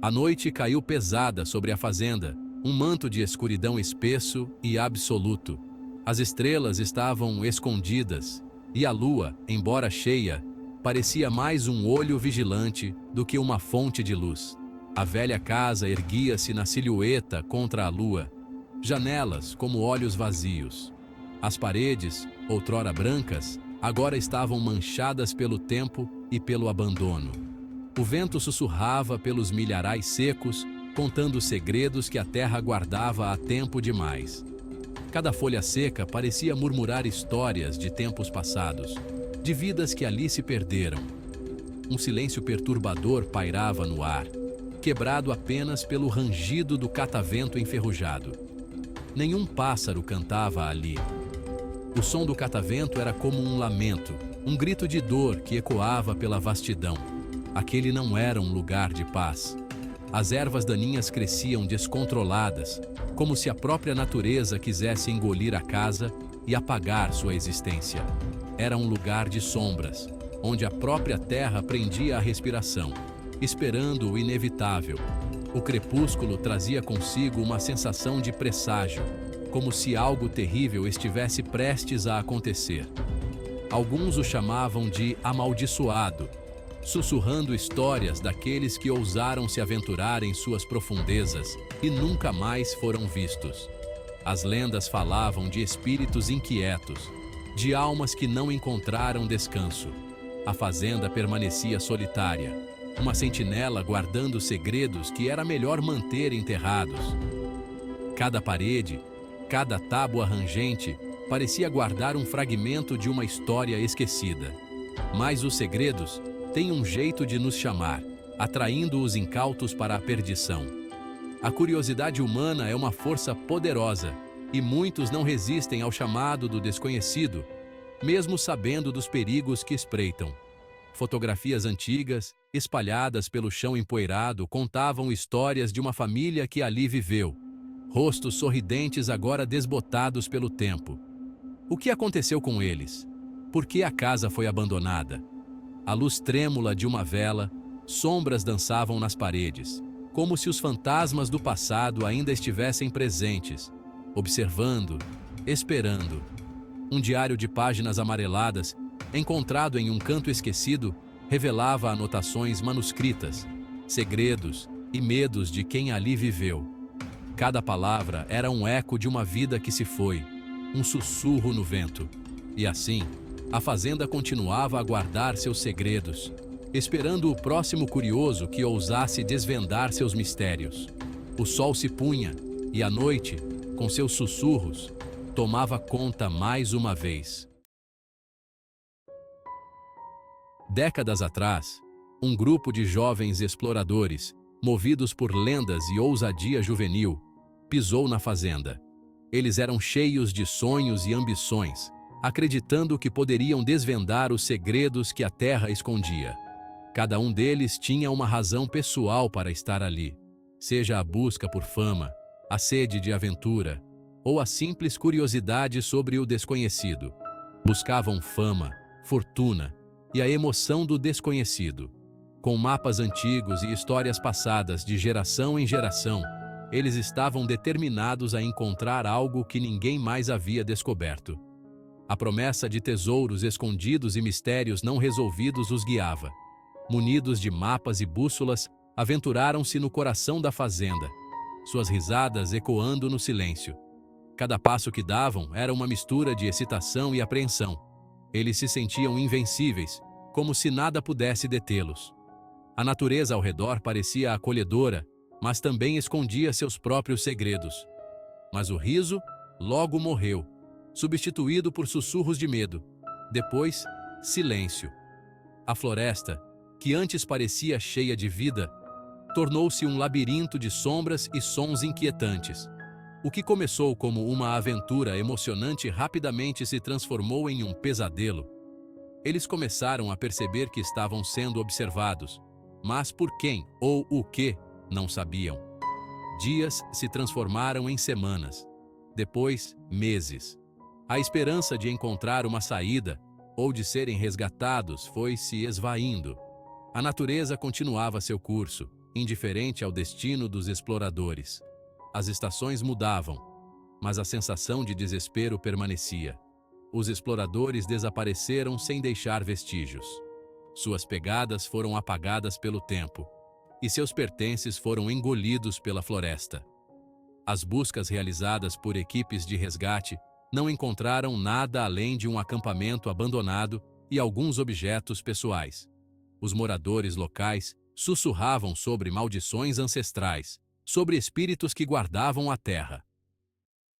A noite caiu pesada sobre a fazenda, um manto de escuridão espesso e absoluto. As estrelas estavam escondidas, e a lua, embora cheia, parecia mais um olho vigilante do que uma fonte de luz. A velha casa erguia-se na silhueta contra a lua, janelas como olhos vazios. As paredes, outrora brancas, agora estavam manchadas pelo tempo e pelo abandono. O vento sussurrava pelos milharais secos, contando segredos que a terra guardava há tempo demais. Cada folha seca parecia murmurar histórias de tempos passados, de vidas que ali se perderam. Um silêncio perturbador pairava no ar, quebrado apenas pelo rangido do catavento enferrujado. Nenhum pássaro cantava ali. O som do catavento era como um lamento, um grito de dor que ecoava pela vastidão. Aquele não era um lugar de paz. As ervas daninhas cresciam descontroladas, como se a própria natureza quisesse engolir a casa e apagar sua existência. Era um lugar de sombras, onde a própria terra prendia a respiração, esperando o inevitável. O crepúsculo trazia consigo uma sensação de presságio, como se algo terrível estivesse prestes a acontecer. Alguns o chamavam de amaldiçoado, sussurrando histórias daqueles que ousaram se aventurar em suas profundezas e nunca mais foram vistos. As lendas falavam de espíritos inquietos, de almas que não encontraram descanso. A fazenda permanecia solitária, uma sentinela guardando segredos que era melhor manter enterrados. Cada parede, cada tábua rangente, parecia guardar um fragmento de uma história esquecida. Mas os segredos têm um jeito de nos chamar, atraindo os incautos para a perdição. A curiosidade humana é uma força poderosa, e muitos não resistem ao chamado do desconhecido, mesmo sabendo dos perigos que espreitam. Fotografias antigas, espalhadas pelo chão empoeirado, contavam histórias de uma família que ali viveu. Rostos sorridentes agora desbotados pelo tempo. O que aconteceu com eles? Por que a casa foi abandonada? À luz trêmula de uma vela, sombras dançavam nas paredes, como se os fantasmas do passado ainda estivessem presentes, observando, esperando. Um diário de páginas amareladas, encontrado em um canto esquecido, revelava anotações manuscritas, segredos e medos de quem ali viveu. Cada palavra era um eco de uma vida que se foi, um sussurro no vento. E assim, a fazenda continuava a guardar seus segredos, esperando o próximo curioso que ousasse desvendar seus mistérios. O sol se punha, e a noite, com seus sussurros, tomava conta mais uma vez. Décadas atrás, um grupo de jovens exploradores, movidos por lendas e ousadia juvenil, pisou na fazenda. Eles eram cheios de sonhos e ambições, acreditando que poderiam desvendar os segredos que a terra escondia. Cada um deles tinha uma razão pessoal para estar ali, seja a busca por fama, a sede de aventura, ou a simples curiosidade sobre o desconhecido. Buscavam fama, fortuna e a emoção do desconhecido. Com mapas antigos e histórias passadas de geração em geração, eles estavam determinados a encontrar algo que ninguém mais havia descoberto. A promessa de tesouros escondidos e mistérios não resolvidos os guiava. Munidos de mapas e bússolas, aventuraram-se no coração da fazenda, suas risadas ecoando no silêncio. Cada passo que davam era uma mistura de excitação e apreensão. Eles se sentiam invencíveis, como se nada pudesse detê-los. A natureza ao redor parecia acolhedora, mas também escondia seus próprios segredos. Mas o riso logo morreu, substituído por sussurros de medo. Depois, silêncio. A floresta, que antes parecia cheia de vida, tornou-se um labirinto de sombras e sons inquietantes. O que começou como uma aventura emocionante rapidamente se transformou em um pesadelo. Eles começaram a perceber que estavam sendo observados, mas por quem ou o que não sabiam. Dias se transformaram em semanas, depois meses. A esperança de encontrar uma saída ou de serem resgatados foi se esvaindo. A natureza continuava seu curso, indiferente ao destino dos exploradores. As estações mudavam, mas a sensação de desespero permanecia. Os exploradores desapareceram sem deixar vestígios. Suas pegadas foram apagadas pelo tempo, e seus pertences foram engolidos pela floresta. As buscas realizadas por equipes de resgate não encontraram nada além de um acampamento abandonado e alguns objetos pessoais. Os moradores locais sussurravam sobre maldições ancestrais, sobre espíritos que guardavam a terra.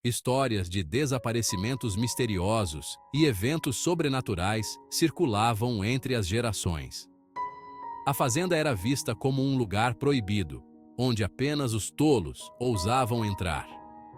Histórias de desaparecimentos misteriosos e eventos sobrenaturais circulavam entre as gerações. A fazenda era vista como um lugar proibido, onde apenas os tolos ousavam entrar.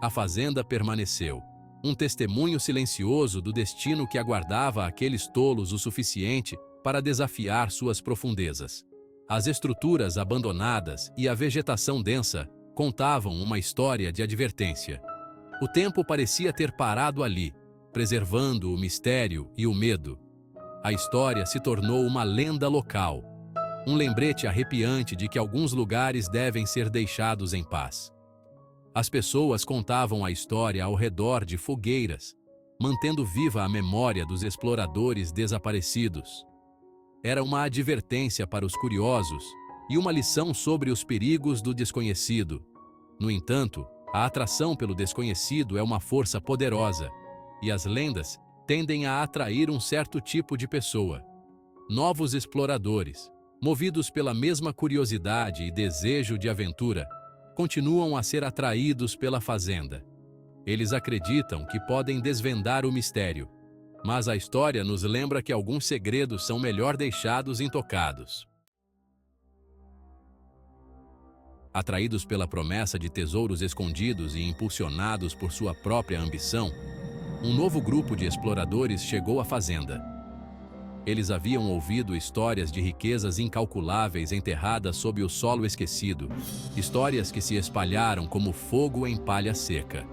A fazenda permaneceu, um testemunho silencioso do destino que aguardava aqueles tolos o suficiente para desafiar suas profundezas. As estruturas abandonadas e a vegetação densa contavam uma história de advertência. O tempo parecia ter parado ali, preservando o mistério e o medo. A história se tornou uma lenda local, um lembrete arrepiante de que alguns lugares devem ser deixados em paz. As pessoas contavam a história ao redor de fogueiras, mantendo viva a memória dos exploradores desaparecidos. Era uma advertência para os curiosos e uma lição sobre os perigos do desconhecido. No entanto, a atração pelo desconhecido é uma força poderosa, e as lendas tendem a atrair um certo tipo de pessoa. Novos exploradores, movidos pela mesma curiosidade e desejo de aventura, continuam a ser atraídos pela fazenda. Eles acreditam que podem desvendar o mistério, mas a história nos lembra que alguns segredos são melhor deixados intocados. Atraídos pela promessa de tesouros escondidos e impulsionados por sua própria ambição, um novo grupo de exploradores chegou à fazenda. Eles haviam ouvido histórias de riquezas incalculáveis enterradas sob o solo esquecido, histórias que se espalharam como fogo em palha seca.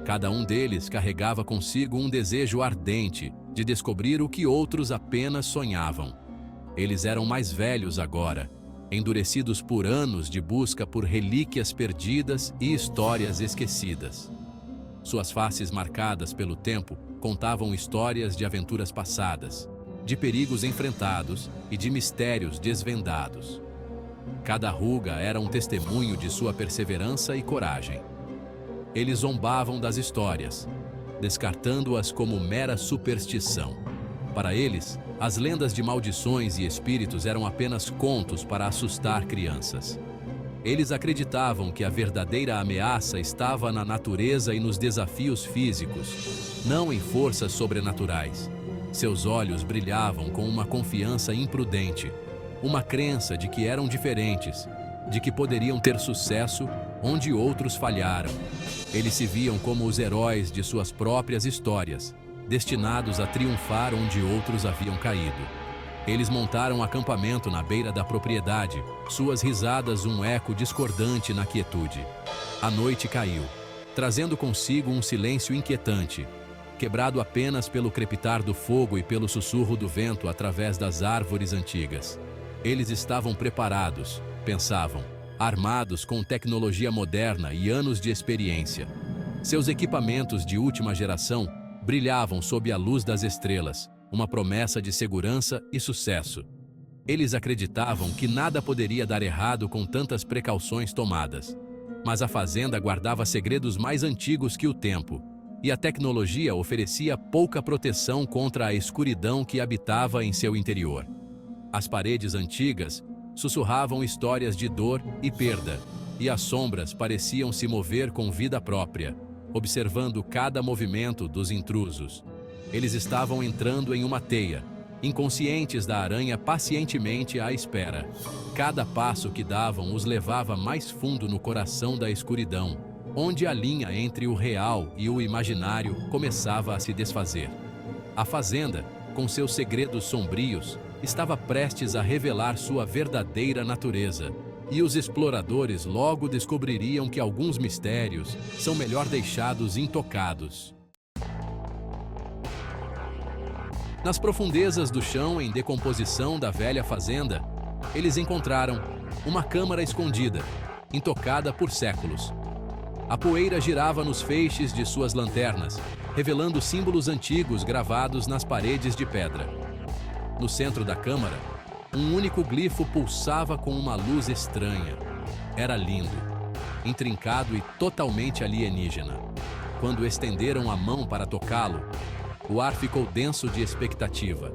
Cada um deles carregava consigo um desejo ardente de descobrir o que outros apenas sonhavam. Eles eram mais velhos agora, endurecidos por anos de busca por relíquias perdidas e histórias esquecidas. Suas faces marcadas pelo tempo contavam histórias de aventuras passadas, de perigos enfrentados e de mistérios desvendados. Cada ruga era um testemunho de sua perseverança e coragem. Eles zombavam das histórias, descartando-as como mera superstição. Para eles, as lendas de maldições e espíritos eram apenas contos para assustar crianças. Eles acreditavam que a verdadeira ameaça estava na natureza e nos desafios físicos, não em forças sobrenaturais. Seus olhos brilhavam com uma confiança imprudente, uma crença de que eram diferentes, de que poderiam ter sucesso onde outros falharam. Eles se viam como os heróis de suas próprias histórias, destinados a triunfar onde outros haviam caído. Eles montaram um acampamento na beira da propriedade, suas risadas um eco discordante na quietude. A noite caiu, trazendo consigo um silêncio inquietante, quebrado apenas pelo crepitar do fogo e pelo sussurro do vento através das árvores antigas. Eles estavam preparados, pensavam, armados com tecnologia moderna e anos de experiência. Seus equipamentos de última geração brilhavam sob a luz das estrelas, uma promessa de segurança e sucesso. Eles acreditavam que nada poderia dar errado com tantas precauções tomadas. Mas a fazenda guardava segredos mais antigos que o tempo, e a tecnologia oferecia pouca proteção contra a escuridão que habitava em seu interior. As paredes antigas sussurravam histórias de dor e perda, e as sombras pareciam se mover com vida própria, observando cada movimento dos intrusos. Eles estavam entrando em uma teia, inconscientes da aranha pacientemente à espera. Cada passo que davam os levava mais fundo no coração da escuridão, onde a linha entre o real e o imaginário começava a se desfazer. A fazenda, com seus segredos sombrios, estava prestes a revelar sua verdadeira natureza, e os exploradores logo descobririam que alguns mistérios são melhor deixados intocados. Nas profundezas do chão em decomposição da velha fazenda, eles encontraram Uma câmara escondida, intocada por séculos. A poeira girava nos feixes de suas lanternas, revelando símbolos antigos gravados nas paredes de pedra. No centro da câmara, um único glifo pulsava com uma luz estranha. Era lindo, intrincado e totalmente alienígena. Quando estenderam a mão para tocá-lo, o ar ficou denso de expectativa.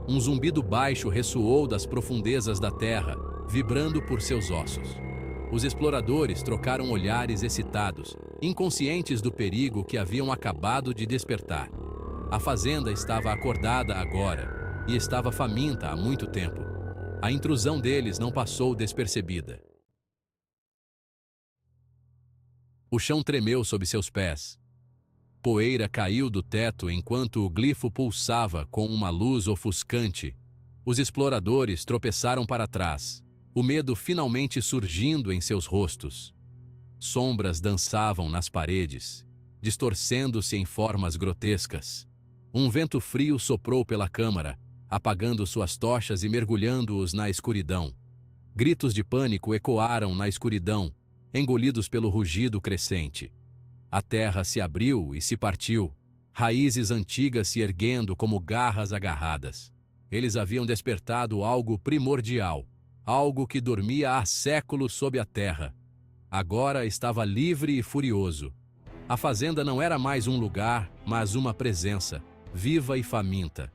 Um zumbido baixo ressoou das profundezas da terra, vibrando por seus ossos. Os exploradores trocaram olhares excitados, inconscientes do perigo que haviam acabado de despertar. A fazenda estava acordada agora e estava faminta há muito tempo. A intrusão deles não passou despercebida. O chão tremeu sob seus pés. Poeira caiu do teto enquanto o glifo pulsava com uma luz ofuscante. Os exploradores tropeçaram para trás, o medo finalmente surgindo em seus rostos. Sombras dançavam nas paredes, distorcendo-se em formas grotescas. Um vento frio soprou pela câmara, apagando suas tochas e mergulhando-os na escuridão. Gritos de pânico ecoaram na escuridão, engolidos pelo rugido crescente. A terra se abriu e se partiu, raízes antigas se erguendo como garras agarradas. Eles haviam despertado algo primordial, algo que dormia há séculos sob a terra. Agora estava livre e furioso. A fazenda não era mais um lugar, mas uma presença, viva e faminta.